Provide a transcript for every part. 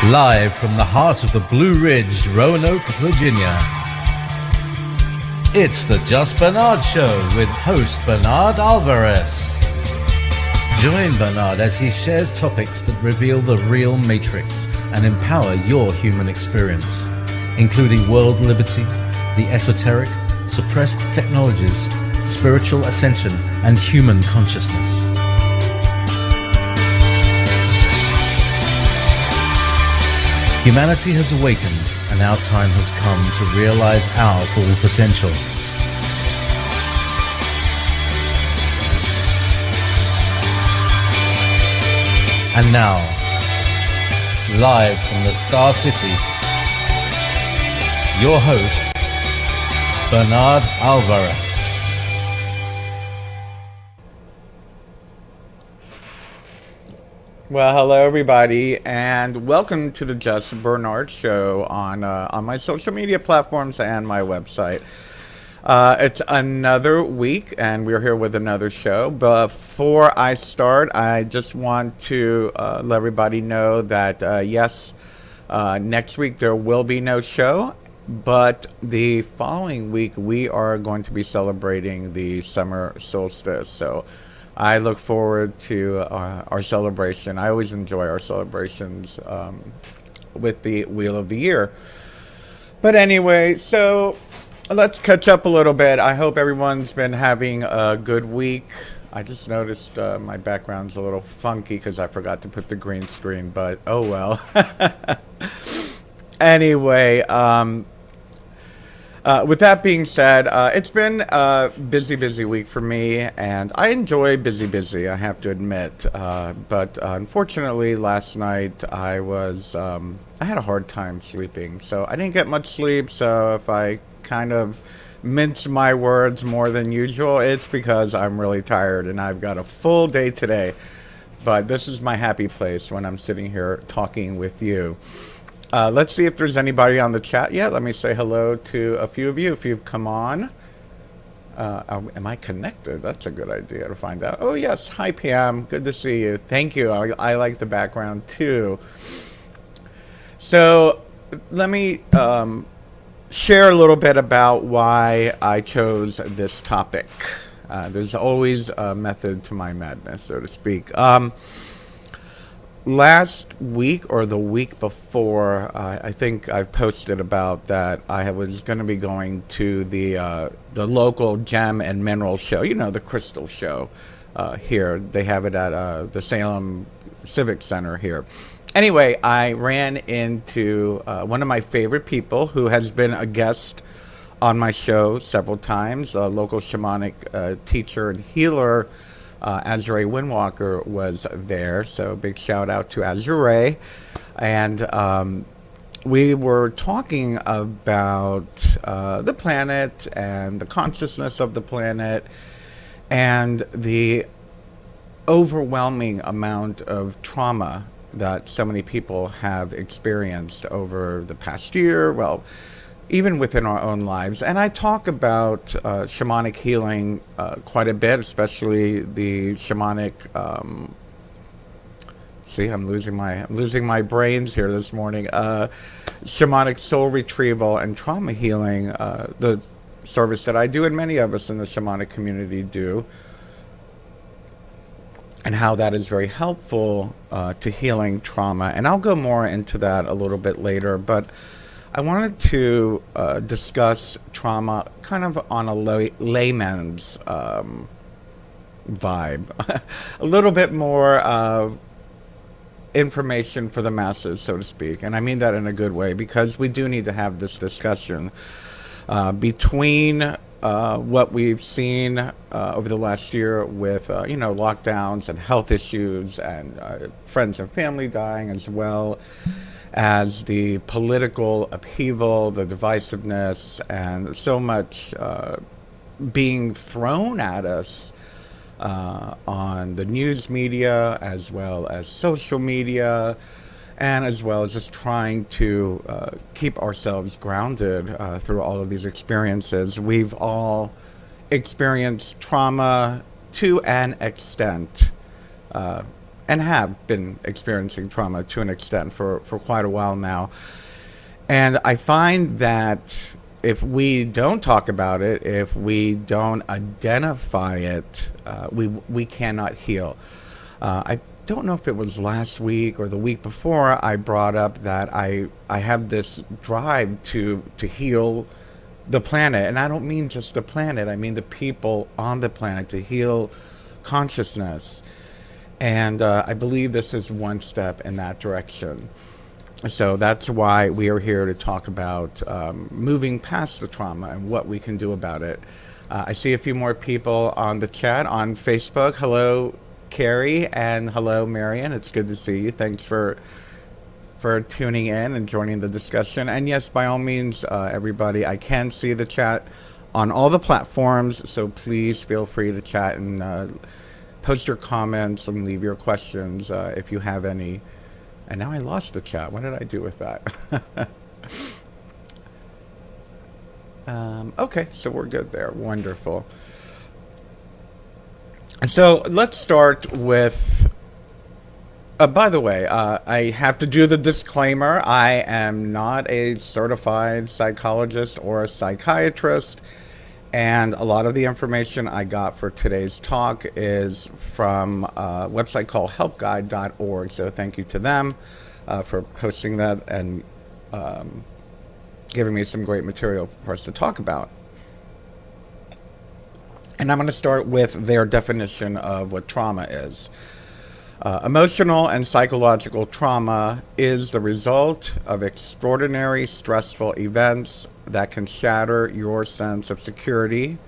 Live from the heart of the Blue Ridge, Roanoke, Virginia. It's the Just Bernard Show with host Bernard Alvarez. Join Bernard as he shares topics that reveal the real matrix and empower your human experience, including world liberty, the esoteric, suppressed technologies, spiritual ascension, and human consciousness. Humanity has awakened, and our time has come to realize our full potential. And now, live from the Star City, your host, Bernard Alvarez. Well, hello everybody, and welcome to the Just Bernard Show on my social media platforms and my website. It's another week, and we're here with another show. Before I start, I just want to let everybody know that yes, next week there will be no show, but the following week we are going to be celebrating the summer solstice. So I look forward to our celebration. I always enjoy our celebrations with the Wheel of the Year. But anyway, so let's catch up a little bit. I hope everyone's been having a good week. I just noticed my background's a little funky because I forgot to put the green screen, but oh well. Anyway, with that being said, it's been a busy week for me, and I enjoy busy, I have to admit. But unfortunately, last night I had a hard time sleeping, so I didn't get much sleep. So if I kind of mince my words more than usual, it's because I'm really tired, and I've got a full day today. But this is my happy place when I'm sitting here talking with you. Let's see if there's anybody on the chat yet. Let me say hello to a few of you if you've come on. Am I connected? That's a good idea to find out. Oh, yes. Hi, PM. Good to see you. Thank you. I like the background, too. So let me share a little bit about why I chose this topic. There's always a method to my madness, so to speak. Last week or the week before, I think I posted about that I was going to be going to the local gem and mineral show, the crystal show here. They have it at the Salem Civic Center here. Anyway, I ran into one of my favorite people who has been a guest on my show several times, a local shamanic teacher and healer. Azure Windwalker was there, so big shout out to Azure. And we were talking about the planet and the consciousness of the planet and the overwhelming amount of trauma that so many people have experienced over the past year, well, even within our own lives. And I talk about shamanic healing quite a bit, especially the shamanic. See, I'm losing my brains here this morning. Shamanic soul retrieval and trauma healing, the service that I do and many of us in the shamanic community do, and how that is very helpful to healing trauma. And I'll go more into that a little bit later, but I wanted to discuss trauma kind of on a layman's vibe, a little bit more information for the masses, so to speak. And I mean that in a good way, because we do need to have this discussion between what we've seen over the last year with, lockdowns and health issues and friends and family dying, as well as the political upheaval, the divisiveness, and so much being thrown at us on the news media, as well as social media, and as well as just trying to keep ourselves grounded through all of these experiences. We've all experienced trauma to an extent. and have been experiencing trauma to an extent for quite a while now. And I find that if we don't talk about it, if we don't identify it, we cannot heal. I don't know if it was last week or the week before I brought up that I have this drive to heal the planet. And I don't mean just the planet, I mean the people on the planet, to heal consciousness. And I believe this is one step in that direction. So that's why we are here to talk about moving past the trauma and what we can do about it. I see a few more people on the chat on Facebook. Hello, Carrie, and hello, Marion. It's good to see you. Thanks for tuning in and joining the discussion. And yes, by all means, everybody, I can see the chat on all the platforms, so please feel free to chat and post your comments and leave your questions if you have any. And now I lost the chat. What did I do with that? Okay, so we're good there. Wonderful. And so let's start with, by the way, I have to do the disclaimer. I am not a certified psychologist or a psychiatrist. And a lot of the information I got for today's talk is from a website called helpguide.org. So thank you to them for posting that and giving me some great material for us to talk about. And I'm going to start with their definition of what trauma is. Emotional and psychological trauma is the result of extraordinary stressful events that can shatter your sense of security,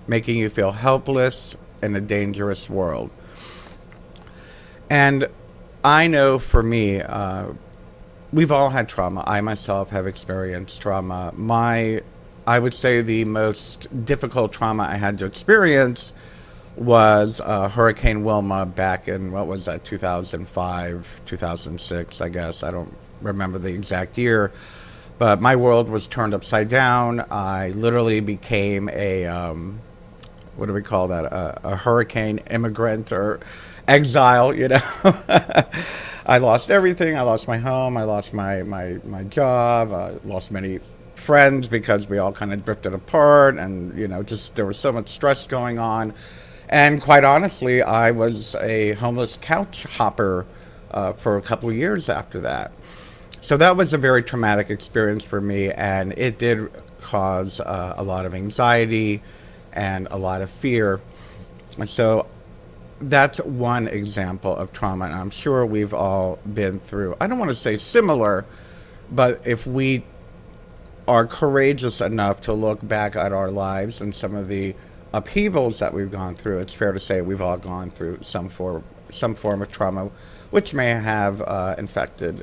making you feel helpless in a dangerous world. And I know for me, we've all had trauma. I myself have experienced trauma. I would say the most difficult trauma I had to experience was Hurricane Wilma back in, 2005, 2006, I guess. I don't remember the exact year. But my world was turned upside down. I literally became a, what do we call that? A hurricane immigrant or exile, I lost everything. I lost my home. I lost my job. I lost many friends because we all kind of drifted apart, and just there was so much stress going on. And quite honestly, I was a homeless couch hopper for a couple of years after that. So that was a very traumatic experience for me, and it did cause a lot of anxiety and a lot of fear. And so that's one example of trauma, and I'm sure we've all been through, I don't want to say similar, but if we are courageous enough to look back at our lives and some of the upheavals that we've gone through, it's fair to say we've all gone through some form of trauma, which may have infected.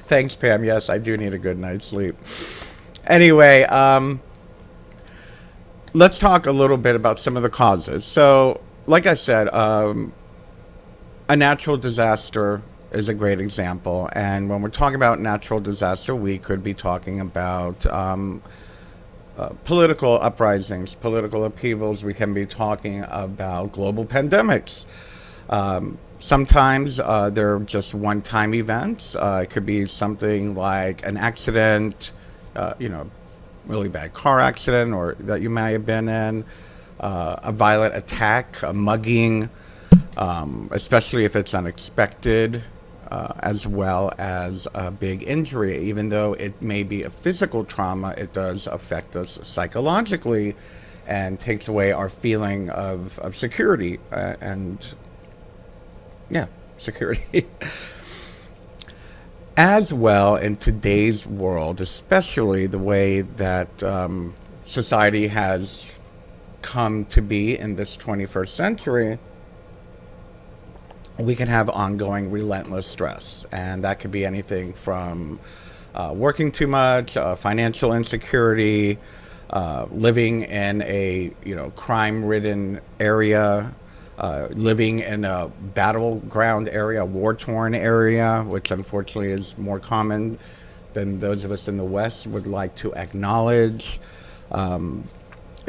Thanks, Pam. Yes, I do need a good night's sleep. Anyway, let's talk a little bit about some of the causes. So, like I said, a natural disaster is a great example. And when we're talking about natural disaster, we could be talking about political uprisings, political upheavals. We can be talking about global pandemics. Sometimes they're just one-time events. It could be something like an accident, really bad car accident, or that you may have been in, a violent attack, a mugging, especially if it's unexpected, as well as a big injury. Even though it may be a physical trauma, it does affect us psychologically and takes away our feeling of security security. As well, in today's world, especially the way that society has come to be in this 21st century, we can have ongoing relentless stress. And that could be anything from working too much, financial insecurity, living in a crime-ridden area, living in a battleground area, war-torn area, which unfortunately is more common than those of us in the West would like to acknowledge.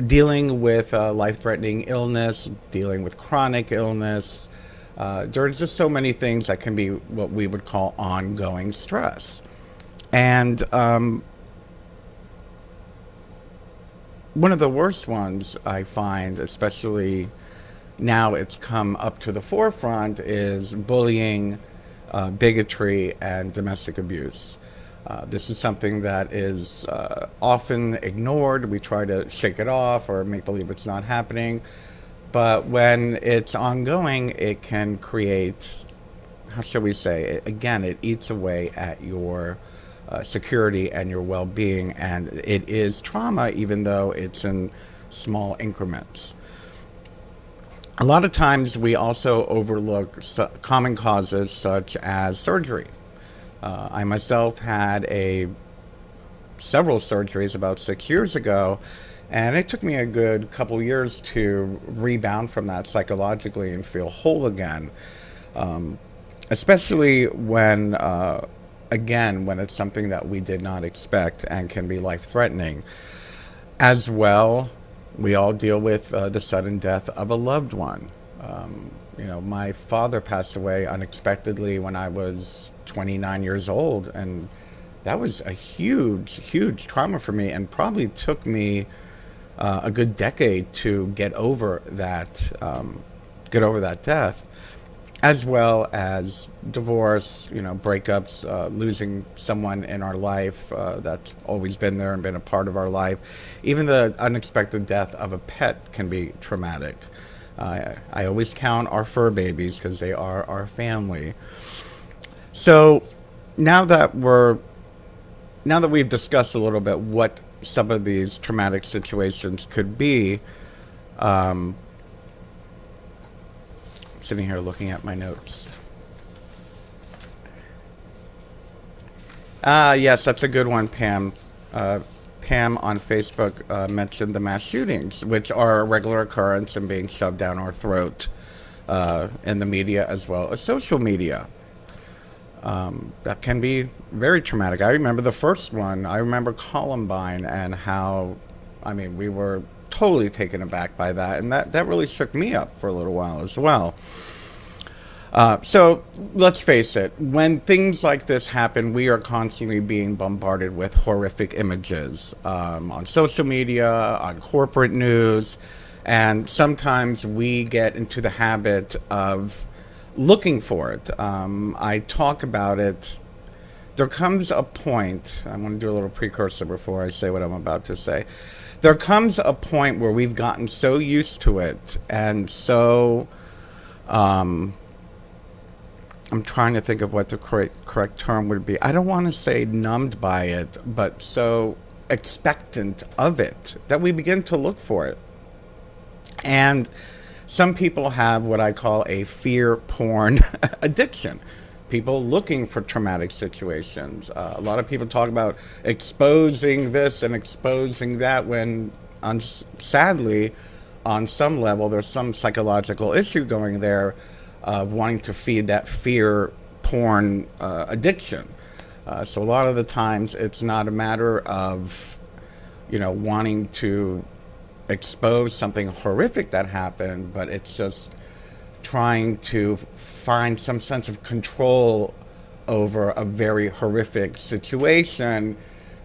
Dealing with life-threatening illness, dealing with chronic illness, There's just so many things that can be what we would call ongoing stress. And one of the worst ones I find, especially now it's come up to the forefront, is bullying, bigotry, and domestic abuse. This is something that is often ignored. We try to shake it off or make believe it's not happening. But when it's ongoing, it can create, how shall we say, again, it eats away at your security and your well being. And it is trauma, even though it's in small increments. A lot of times we also overlook common causes such as surgery. I myself had several surgeries about 6 years ago, and it took me a good couple years to rebound from that psychologically and feel whole again. Especially when, again, when it's something that we did not expect and can be life-threatening. As well, we all deal with the sudden death of a loved one. My father passed away unexpectedly when I was 29 years old, and that was a huge, huge trauma for me, and probably took me a good decade to get over that death, as well as divorce, breakups, losing someone in our life that's always been there and been a part of our life. Even the unexpected death of a pet can be traumatic. I always count our fur babies because they are our family. So now that we've discussed a little bit what some of these traumatic situations could be, sitting here looking at my notes. Yes, that's a good one, Pam. Pam on Facebook mentioned the mass shootings, which are a regular occurrence and being shoved down our throat in the media as well as social media. That can be very traumatic. I remember the first one. I remember Columbine and how, we were totally taken aback by that. And that really shook me up for a little while as well. So let's face it, when things like this happen, we are constantly being bombarded with horrific images on social media, on corporate news, and sometimes we get into the habit of looking for it. I talk about it. There comes a point, I'm going to do a little precursor before I say what I'm about to say. There comes a point where we've gotten so used to it and so, I'm trying to think of what the correct term would be. I don't want to say numbed by it, but so expectant of it that we begin to look for it. And some people have what I call a fear porn addiction. People looking for traumatic situations. A lot of people talk about exposing this and exposing that when, sadly, on some level, there's some psychological issue going there of wanting to feed that fear porn addiction. So a lot of the times it's not a matter of, wanting to expose something horrific that happened, but it's just trying to find some sense of control over a very horrific situation.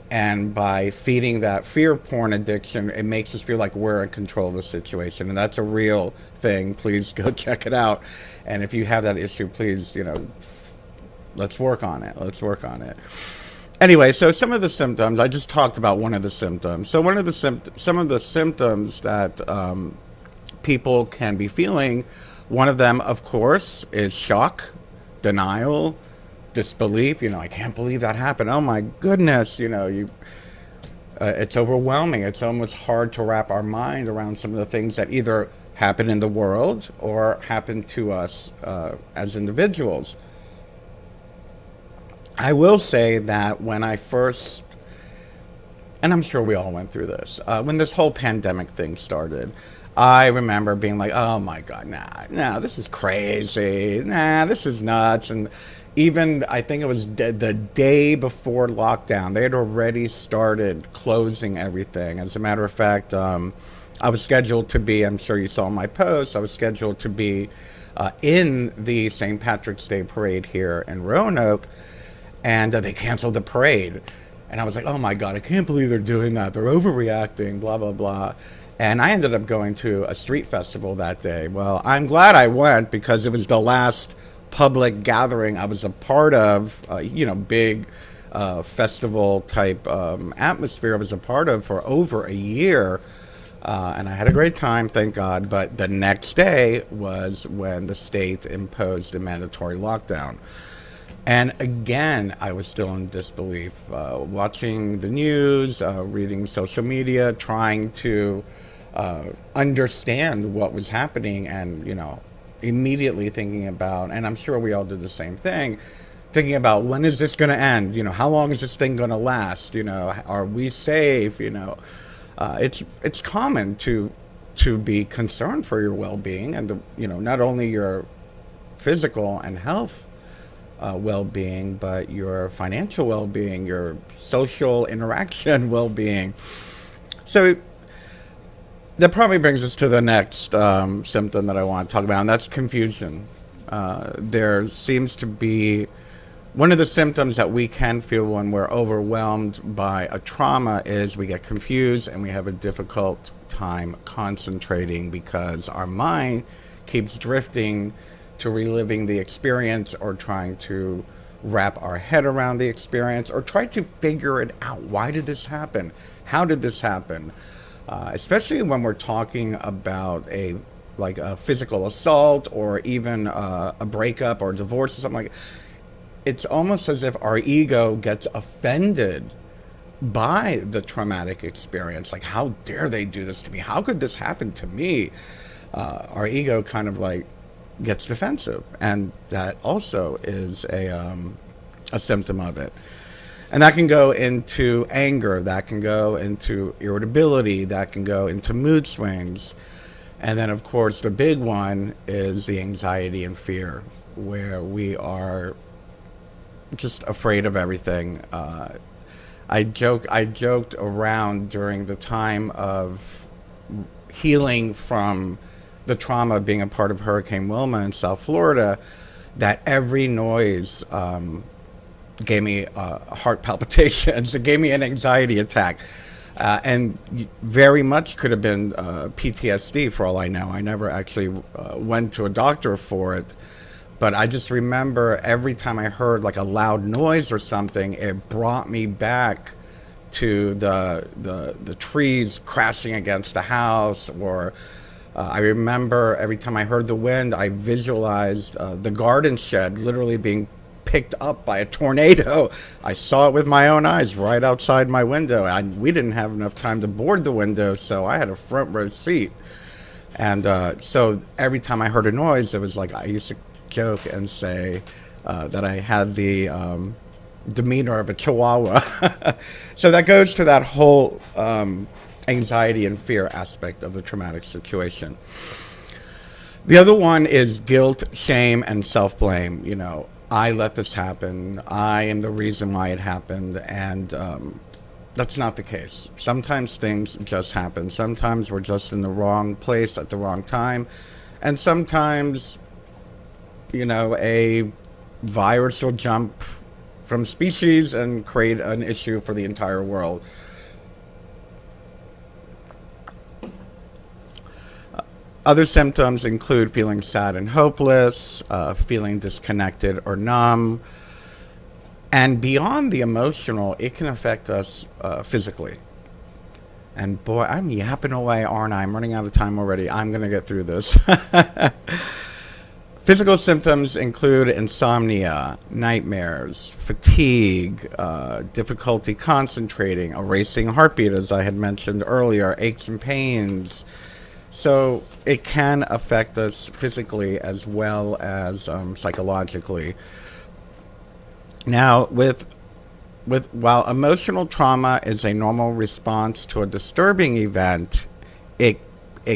And by feeding that fear porn addiction, it makes us feel like we're in control of the situation. And that's a real thing. Please go check it out. And if you have that issue, please, let's work on it. Anyway, so some of the symptoms, I just talked about one of the symptoms. So some of the symptoms that people can be feeling, one of them, of course, is shock, denial, disbelief. I can't believe that happened. Oh my goodness, it's overwhelming. It's almost hard to wrap our mind around some of the things that either happen in the world or happen to us as individuals. I will say that when I first, and I'm sure we all went through this, when this whole pandemic thing started, I remember being like, oh my God, nah, this is crazy. Nah, this is nuts. And even, I think it was the day before lockdown, they had already started closing everything. As a matter of fact, I was scheduled to be, I'm sure you saw my post, I was scheduled to be in the St. Patrick's Day parade here in Roanoke, and they canceled the parade. And I was like, oh my God, I can't believe they're doing that. They're overreacting, blah, blah, blah. And I ended up going to a street festival that day. Well, I'm glad I went because it was the last public gathering I was a part of, big festival type atmosphere I was a part of for over a year. And I had a great time, thank God. But the next day was when the state imposed a mandatory lockdown. And again, I was still in disbelief, watching the news, reading social media, trying to understand what was happening, and, immediately thinking about, and I'm sure we all did the same thing, thinking about, when is this going to end? How long is this thing going to last? Are we safe? It's common to be concerned for your well-being and not only your physical and health well-being, but your financial well-being, your social interaction well-being. So that probably brings us to the next symptom that I want to talk about, and that's confusion. There seems to be one of the symptoms that we can feel when we're overwhelmed by a trauma is we get confused and we have a difficult time concentrating because our mind keeps drifting to reliving the experience or trying to wrap our head around the experience or try to figure it out. Why did this happen? How did this happen? Especially when we're talking about a physical assault or even a breakup or divorce or something like that. It's almost as if our ego gets offended by the traumatic experience. Like, how dare they do this to me? How could this happen to me? Our ego kind of gets defensive, and that also is a symptom of it. And that can go into anger, that can go into irritability, that can go into mood swings. And then, of course, the big one is the anxiety and fear, where we are just afraid of everything. I joked around during the time of healing from the trauma of being a part of Hurricane Wilma in South Florida that every noise gave me heart palpitations. It gave me an anxiety attack. And very much could have been PTSD for all I know. I never actually went to a doctor for it. But I just remember every time I heard a loud noise or something, it brought me back to the trees crashing against the house. Or I remember every time I heard the wind, I visualized the garden shed literally being picked up by a tornado. I saw it with my own eyes right outside my window. We didn't have enough time to board the window, so I had a front row seat. And so every time I heard a noise, it was I used to joke and say that I had the demeanor of a chihuahua. So that goes to that whole anxiety and fear aspect of the traumatic situation. The other one is guilt, shame, and self-blame. I let this happen. I am the reason why it happened. And that's not the case. Sometimes things just happen. Sometimes we're just in the wrong place at the wrong time. And sometimes, a virus will jump from species and create an issue for the entire world. Other symptoms include feeling sad and hopeless, feeling disconnected or numb. And beyond the emotional, it can affect us physically. And boy, I'm yapping away, aren't I? I'm running out of time already. I'm going to get through this. Physical symptoms include insomnia, nightmares, fatigue, difficulty concentrating, a racing heartbeat, as I had mentioned earlier, aches and pains. So it can affect us physically as well as psychologically. Now, while emotional trauma is a normal response to a disturbing event, it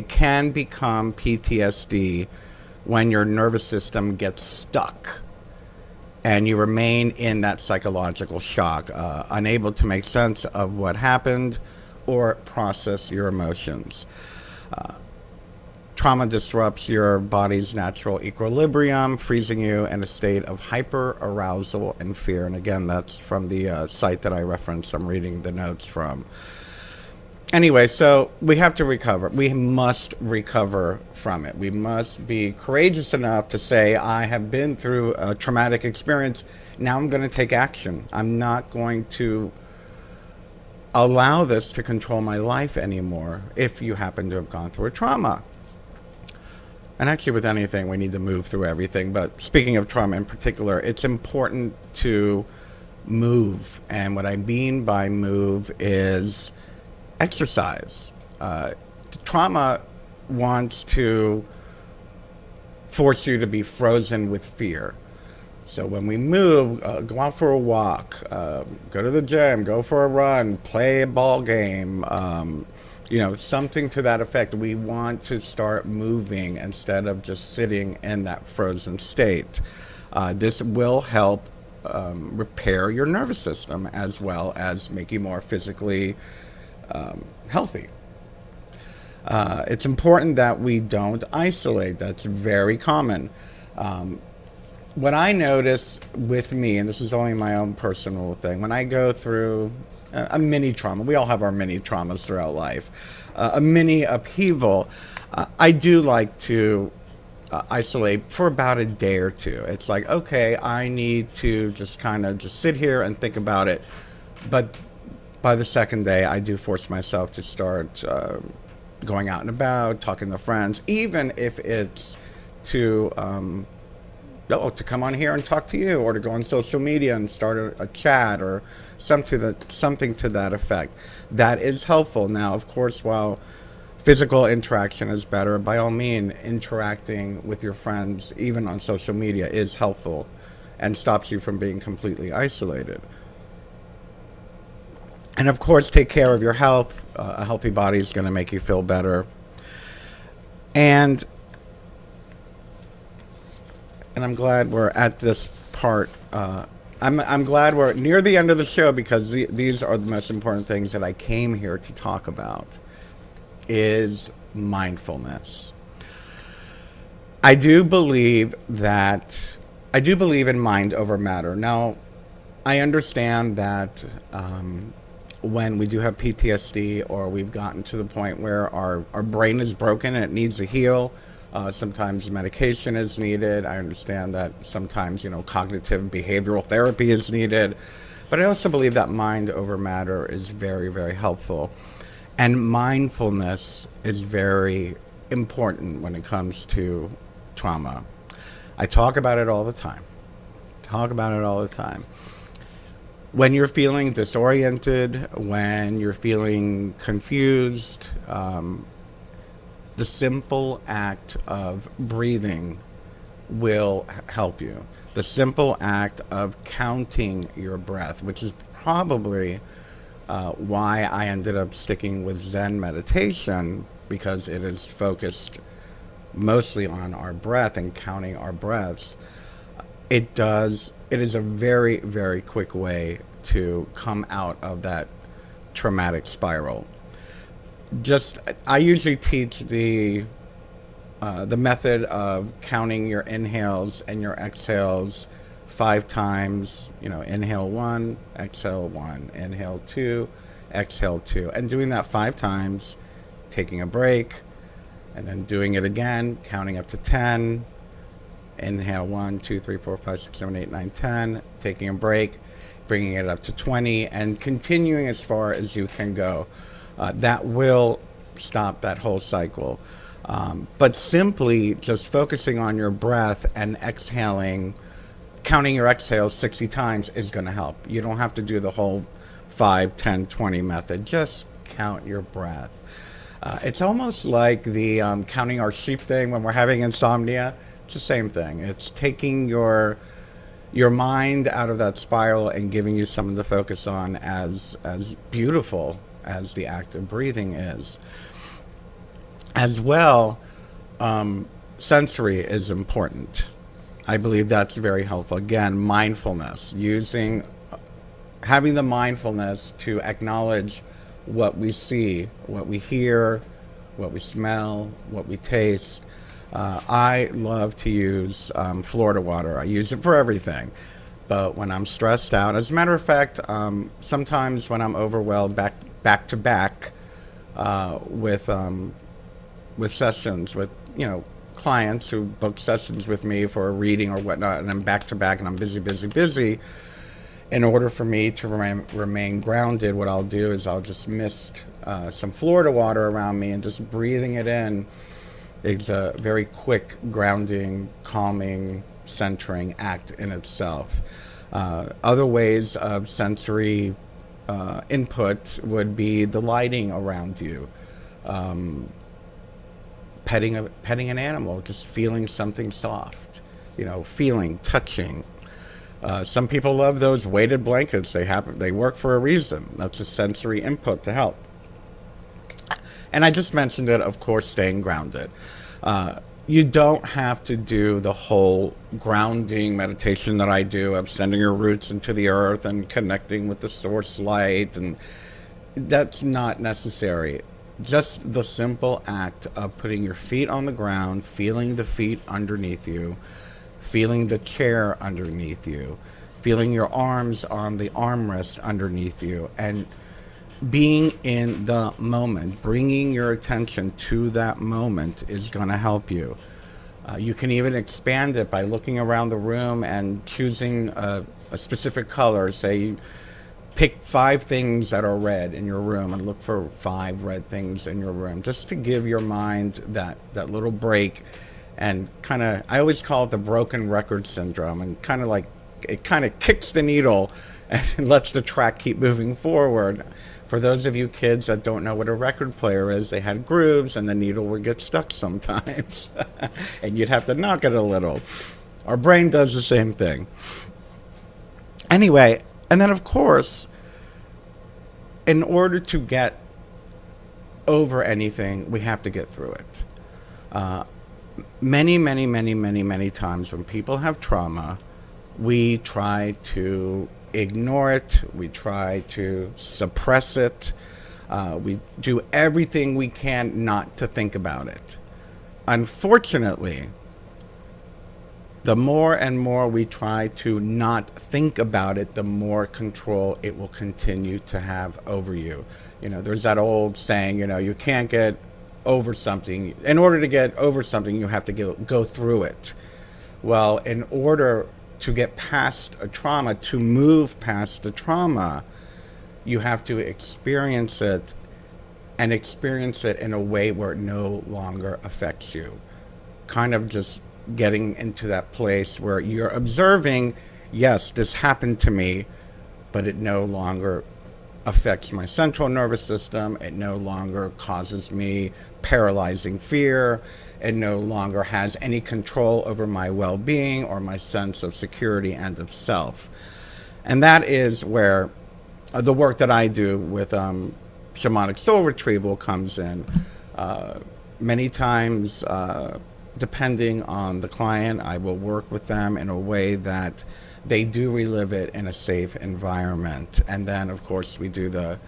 can become PTSD when your nervous system gets stuck and you remain in that psychological shock, unable to make sense of what happened or process your emotions. Trauma disrupts your body's natural equilibrium, freezing you in a state of hyper-arousal and fear. And again, that's from the site that I referenced. I'm reading the notes from. Anyway, so we have to recover. We must recover from it. We must be courageous enough to say, I have been through a traumatic experience. Now I'm going to take action. I'm not going to allow this to control my life anymore if you happen to have gone through a trauma. And actually with anything, we need to move through everything. But speaking of trauma in particular, it's important to move. And what I mean by move is exercise. Trauma wants to force you to be frozen with fear. So when we move, go out for a walk, go to the gym, go for a run, play a ball game, something to that effect. We want to start moving instead of just sitting in that frozen state. This will help repair your nervous system as well as make you more physically healthy. It's important that we don't isolate. That's very common. What I notice with me, and this is only my own personal thing, when I go through a mini trauma, we all have our mini traumas throughout life, a mini upheaval, I do like to isolate for about a day or two. It's like, okay, I need to just kind of just sit here and think about it. But by the second day, I do force myself to start going out and about, talking to friends, even if it's to come on here and talk to you, or to go on social media and start a chat or something to that effect. That is helpful. Now, of course, while physical interaction is better, by all means, interacting with your friends, even on social media, is helpful and stops you from being completely isolated. And of course, take care of your health. A healthy body is going to make you feel better. And I'm glad we're at this part. I'm glad we're near the end of the show, because these are the most important things that I came here to talk about, is mindfulness. I do believe in mind over matter. Now, I understand that when we do have PTSD, or we've gotten to the point where our brain is broken and it needs to heal, sometimes medication is needed. I understand that sometimes, cognitive behavioral therapy is needed. But I also believe that mind over matter is very, very helpful. And mindfulness is very important when it comes to trauma. I talk about it all the time. When you're feeling disoriented, when you're feeling confused, the simple act of breathing will help you. The simple act of counting your breath, which is probably why I ended up sticking with Zen meditation, because it is focused mostly on our breath and counting our breaths. It is a very, very quick way to come out of that traumatic spiral. I usually teach the method of counting your inhales and your exhales 5 times. Inhale 1, exhale 1, inhale 2, exhale 2, and doing that 5 times, taking a break, and then doing it again, counting up to 10. Inhale 1, 2, 3, 4, 5, 6, 7, 8, 9, 10, taking a break, bringing it up to 20, and continuing as far as you can go. That will stop that whole cycle. But simply just focusing on your breath and exhaling, counting your exhales 60 times is going to help. You don't have to do the whole 5, 10, 20 method. Just count your breath. It's almost like the counting our sheep thing when we're having insomnia. It's the same thing. It's taking your mind out of that spiral and giving you something to focus on as beautiful as the act of breathing is. As well, sensory is important. I believe that's very helpful. Again, mindfulness, having the mindfulness to acknowledge what we see, what we hear, what we smell, what we taste. I love to use Florida water. I use it for everything. But when I'm stressed out, as a matter of fact, sometimes when I'm overwhelmed, back to back with sessions with clients who book sessions with me for a reading or whatnot, and I'm back to back and I'm busy. In order for me to remain grounded, what I'll do is I'll just mist some Florida water around me, and just breathing it in is a very quick grounding, calming, centering act in itself. Other ways of sensory input would be the lighting around you, petting an animal, just feeling something soft, feeling, touching. Some people love those weighted blankets. They work for a reason. That's a sensory input to help. And I just mentioned it, of course, staying grounded. You don't have to do the whole grounding meditation that I do of sending your roots into the earth and connecting with the source light, and that's not necessary. Just the simple act of putting your feet on the ground, feeling the feet underneath you, feeling the chair underneath you, feeling your arms on the armrest underneath you, and being in the moment, bringing your attention to that moment is going to help you. You can even expand it by looking around the room and choosing a specific color. Say you pick 5 things that are red in your room and look for 5 red things in your room, just to give your mind that little break. And I always call it the broken record syndrome, and it kind of kicks the needle and lets the track keep moving forward. For those of you kids that don't know what a record player is, they had grooves and the needle would get stuck sometimes and you'd have to knock it a little. Our brain does the same thing. Anyway, and then of course, in order to get over anything, we have to get through it. Many times when people have trauma, we try to ignore it, we try to suppress it, we do everything we can not to think about it. Unfortunately, the more and more we try to not think about it, the more control it will continue to have over you. There's that old saying, you can't get over something. In order to get over something, you have to go through it. Well, in order to get past a trauma, to move past the trauma, you have to experience it, and experience it in a way where it no longer affects you. Kind of just getting into that place where you're observing, yes, this happened to me, but it no longer affects my central nervous system. It no longer causes me paralyzing fear. It no longer has any control over my well-being or my sense of security and of self. And that is where the work that I do with shamanic soul retrieval comes in. Many times, depending on the client, I will work with them in a way that they do relive it in a safe environment. And then, of course, we do the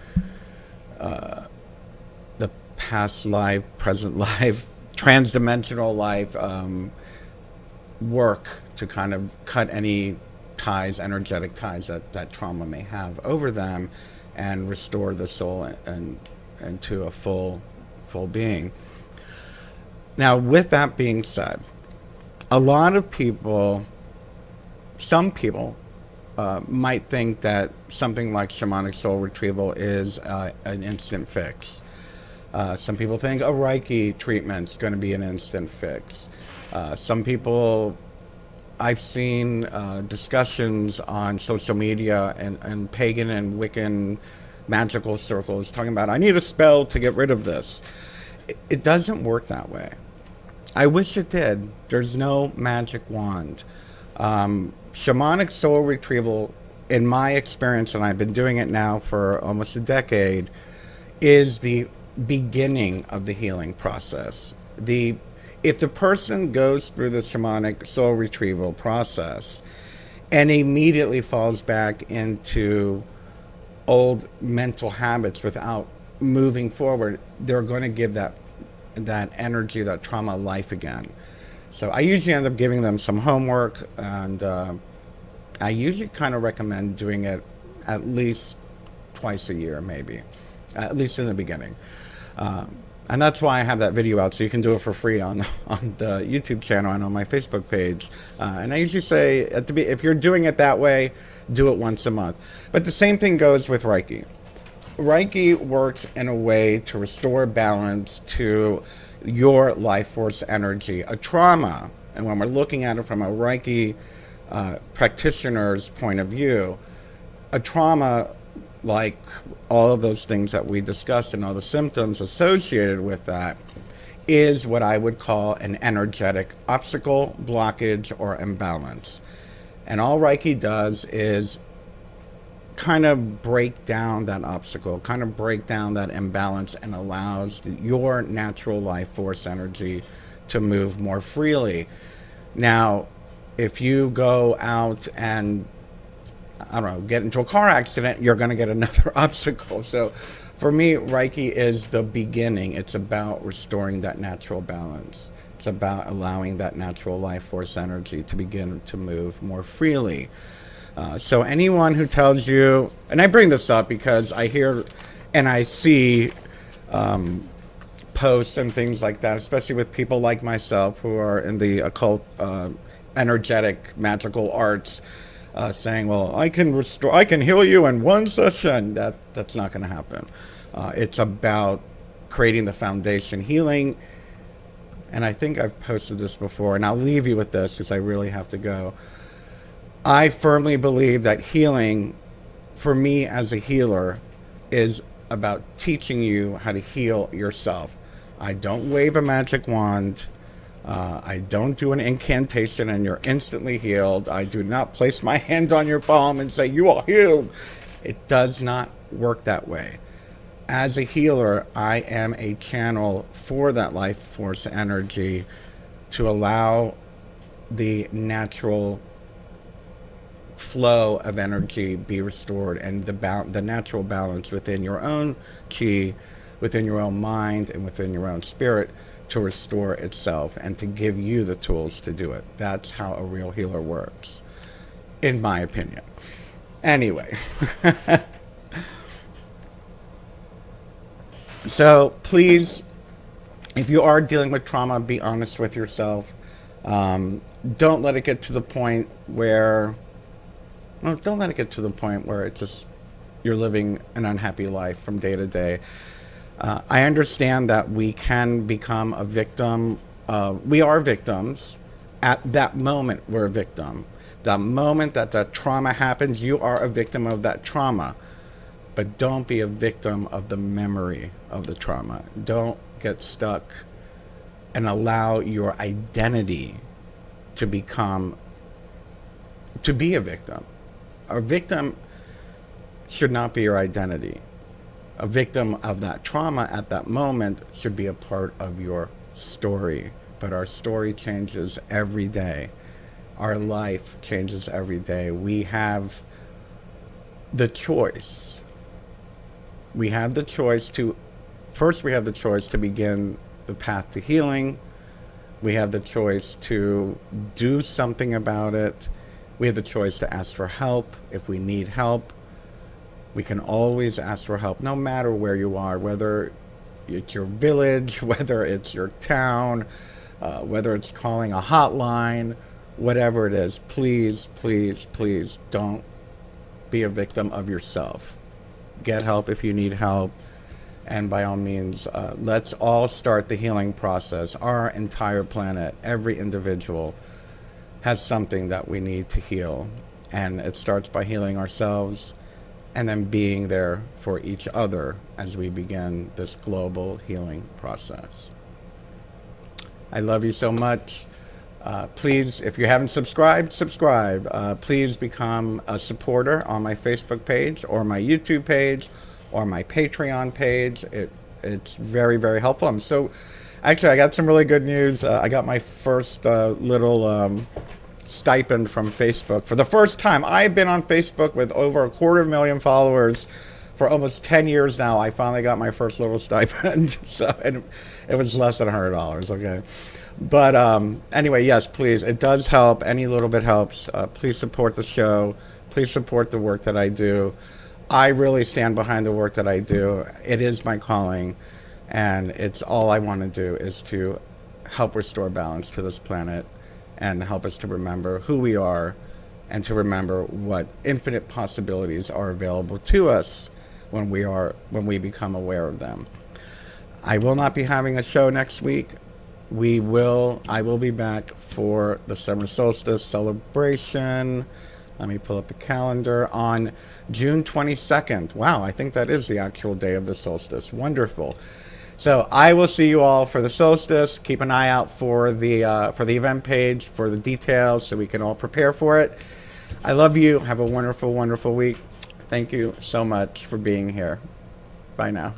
past life, present life, transdimensional life work to kind of cut any ties, energetic ties that trauma may have over them, and restore the soul and to a full being. Now, with that being said, a lot of people, some people might think that something like shamanic soul retrieval is an instant fix. Some people think a Reiki treatment's going to be an instant fix. Some people, I've seen discussions on social media and pagan and Wiccan magical circles talking about, I need a spell to get rid of this. It doesn't work that way. I wish it did. There's no magic wand. Shamanic soul retrieval, in my experience, and I've been doing it now for almost a decade, is the beginning of the healing process. If the person goes through the shamanic soul retrieval process and immediately falls back into old mental habits without moving forward, they're going to give that that energy, that trauma life again. So I usually end up giving them some homework, and I usually kind of recommend doing it at least twice a year, maybe, at least in the beginning. And that's why I have that video out, so you can do it for free on the YouTube channel and on my Facebook page. And I usually say, if you're doing it that way, do it once a month. But the same thing goes with Reiki. Reiki works in a way to restore balance to your life force energy. A trauma, and when we're looking at it from a Reiki practitioner's point of view, a trauma, like all of those things that we discussed and all the symptoms associated with that, is what I would call an energetic obstacle, blockage, or imbalance. And all Reiki does is kind of break down that obstacle, kind of break down that imbalance, and allows your natural life force energy to move more freely. Now, if you go out and, I don't know, get into a car accident, you're going to get another obstacle. So for me, Reiki is the beginning. It's about restoring that natural balance. It's about allowing that natural life force energy to begin to move more freely. So anyone who tells you, and I bring this up because I hear and I see posts and things like that, especially with people like myself who are in the occult, energetic, magical arts, saying, well, I can heal you in one session. That's not going to happen. It's about creating the foundation, healing. And I think I've posted this before, and I'll leave you with this because I really have to go. I firmly believe that healing, for me as a healer, is about teaching you how to heal yourself. I don't wave a magic wand. I don't do an incantation and you're instantly healed. I do not place my hand on your palm and say, you are healed. It does not work that way. As a healer, I am a channel for that life force energy to allow the natural flow of energy be restored, and the natural balance within your own chi, within your own mind, and within your own spirit to restore itself and to give you the tools to do it. That's how a real healer works, in my opinion. Anyway. So please, if you are dealing with trauma, be honest with yourself. Don't let it get to the point where it's just you're living an unhappy life from day to day. I understand that we can become a victim. We are victims. At that moment, we're a victim. The moment that the trauma happens, you are a victim of that trauma. But don't be a victim of the memory of the trauma. Don't get stuck and allow your identity to be a victim. A victim should not be your identity. A victim of that trauma at that moment should be a part of your story. But our story changes every day. Our life changes every day. We have the choice. We have the choice to begin the path to healing. We have the choice to do something about it. We have the choice to ask for help if we need help. We can always ask for help, no matter where you are, whether it's your village, whether it's your town, whether it's calling a hotline, whatever it is. Please, please, please don't be a victim of yourself. Get help if you need help. And by all means, let's all start the healing process. Our entire planet, every individual has something that we need to heal. And it starts by healing ourselves and then being there for each other as we begin this global healing process. I love you so much. Please, if you haven't subscribed, subscribe. Please become a supporter on my Facebook page or my YouTube page or my Patreon page. It's very, very helpful. Actually, I got some really good news. I got my first little stipend from Facebook for the first time. I've been on Facebook with over 250,000 followers for almost 10 years now, I finally got my first little stipend. So, and it was less than $100, okay? But anyway, yes, please, it does help. Any little bit helps. Please support the show. Please support the work that I do. I really stand behind the work that I do. It is my calling, and it's all I want to do is to help restore balance to this planet and help us to remember who we are and to remember what infinite possibilities are available to us when we become aware of them. I will not be having a show next week. I will be back for the summer solstice celebration. Let me pull up the calendar on June 22nd. Wow, I think that is the actual day of the solstice. Wonderful. So I will see you all for the solstice. Keep an eye out for the event page for the details so we can all prepare for it. I love you. Have a wonderful, wonderful week. Thank you so much for being here. Bye now.